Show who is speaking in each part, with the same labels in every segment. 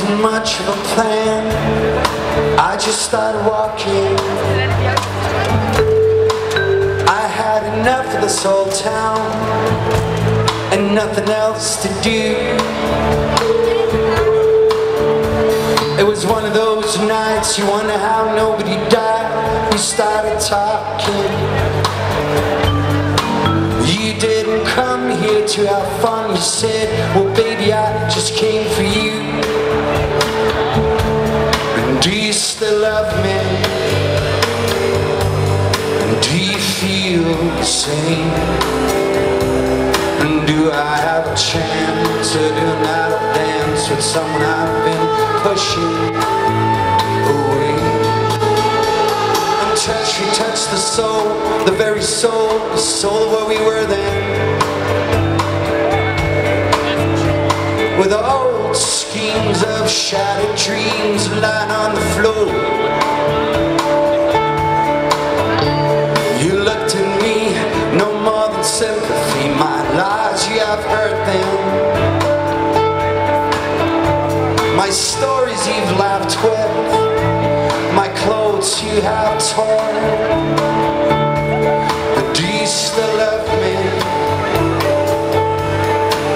Speaker 1: wasn't much of a plan. I just started walking. I had enough of this old town and nothing else to do. It was one of those nights you wonder how nobody died. We started talking. You didn't come here to have fun. You said, well baby, I just came for you. And do you still love me? And do you feel the same? And do I have a chance to do an idle dance with someone I've been pushing away? Touch, we touch the soul, the very soul, the soul of where we were then. With old schemes of shattered dreams lying on the floor. You looked at me, no more than sympathy. My lies, you have heard them. My stories you've laughed with. My clothes you have torn. But do you still love me?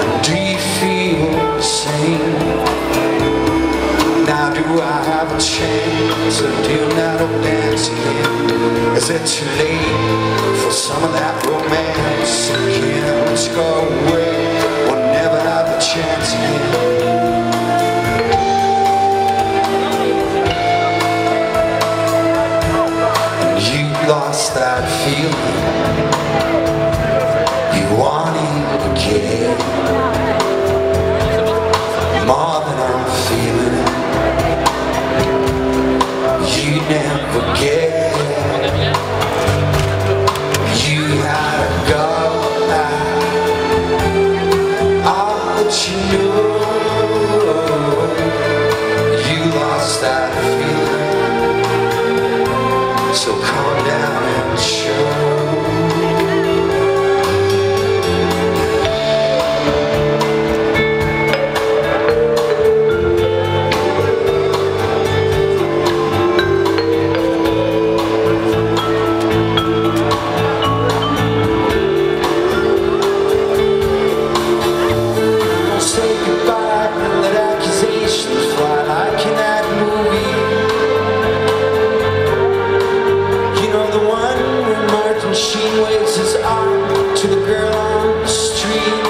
Speaker 1: And do you feel the same? Now do I have a chance to do an idle dance again? Is it too late for some of that romance again? Let's go away, we'll never have a chance again. Lost that feeling you wanted again, more than I'm feeling. You never get. You had to go back. I'll let you know you lost that feeling. So calm down and show. Don't say goodbye, let accusations fly like an ad movie. Machine waves his arm to the girl on the street.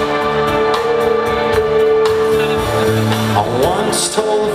Speaker 1: I once told